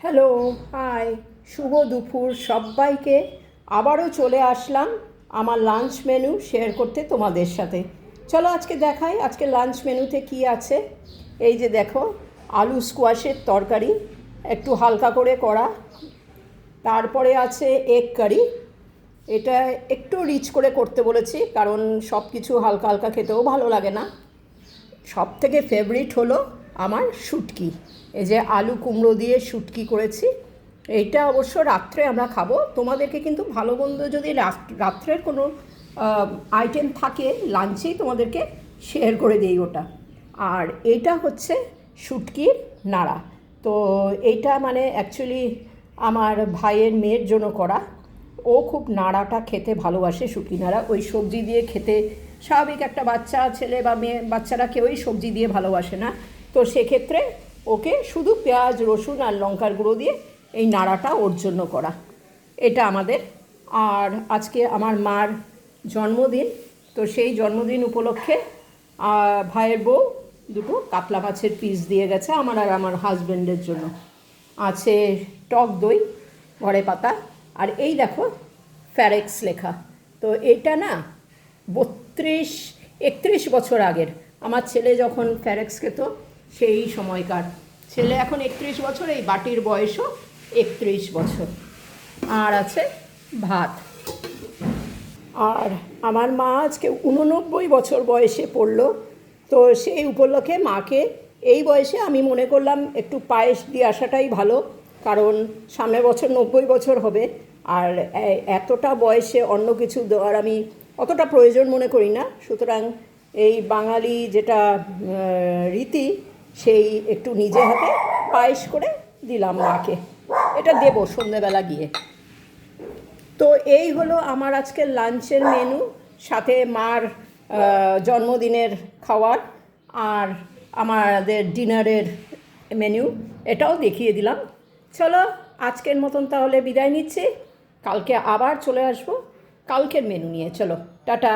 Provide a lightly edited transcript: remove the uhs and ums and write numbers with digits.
Hello, high, শুভ দুপুর সবাইকে। আবারও চলে আসলাম আমার লাঞ্চ মেনু শেয়ার করতে তোমাদের সাথে। চলো আজকে দেখাই আজকে লাঞ্চ মেনুতে কি আছে। এই যে দেখো, আলু স্কোয়াশের তরকারি একটু হালকা করে করা, তারপরে আছে এগ কারি। এটা একটু রিচ করে করতে বলেছি, কারণ সব কিছু হালকা হালকা খেতেও ভালো লাগে না। সব থেকে ফেভারিট হলো আমার শুটকি। এই যে আলু কুমড়ো দিয়ে শুটকি করেছি, এইটা অবশ্য রাত্রে আমরা খাবো। তোমাদেরকে কিন্তু ভালো মন্দ যদি রাত্রের কোনো আইটেম থাকে লাঞ্চেই তোমাদেরকে শেয়ার করে দিই ওটা। আর এইটা হচ্ছে শুটকির নাড়া। তো এইটা মানে অ্যাকচুয়ালি আমার ভাইয়ের মেয়ের জন্য করা। ও খুব নাড়াটা খেতে ভালোবাসে, শুটকি নাড়া। ওই সবজি দিয়ে খেতে স্বাভাবিক, একটা বাচ্চা ছেলে বা মেয়ে বাচ্চারা কেউই সবজি দিয়ে ভালোবাসে না। তো সেক্ষেত্রে ওকে শুধু পেঁয়াজ রসুন আর লঙ্কার গুঁড়ো দিয়ে এই নাড়াটা ওর জন্য করা। এটা আমাদের। আর আজকে আমার মার জন্মদিন, তো সেই জন্মদিন উপলক্ষে ভাইয়ের বউ দুটো কাতলা মাছের পিস দিয়ে গেছে আমার আর আমার হাজব্যান্ডের জন্য। আছে টক দই ঘরে পাতা, আর এই দেখো ফ্যারেক্স লেখা। তো এটা না 31 বছর আগের, আমার ছেলে যখন ফ্যারেক্স খেত সেই সময়কার। ছেলে এখন 31 বছর, এই বাটির বয়সও 31 বছর। আর আছে ভাত। আর আমার মা আজকে 89 বছর বয়সে পড়লো। তো সেই উপলক্ষে মাকে এই বয়সে আমি মনে করলাম একটু পায়েস দিয়ে আসাটাই ভালো, কারণ সামনের বছর 90 বছর হবে। আর এতটা বয়সে অন্য কিছু দেওয়ার আমি অতটা প্রয়োজন মনে করি না। সুতরাং এই বাঙালি যেটা রীতি, সেই একটু নিজে হাতে পায়েস করে দিলাম মাকে। এটা দেবো সন্ধেবেলা গিয়ে। তো এই হলো আমার আজকের লাঞ্চের মেনু, সাথে মার জন্মদিনের খাওয়ার, আর আমাদের ডিনারের মেনু এটাও দেখিয়ে দিলাম। চলো আজকের মতন তাহলে বিদায় নিচ্ছি, কালকে আবার চলে আসবো কালকের মেনু নিয়ে। চলো টাটা।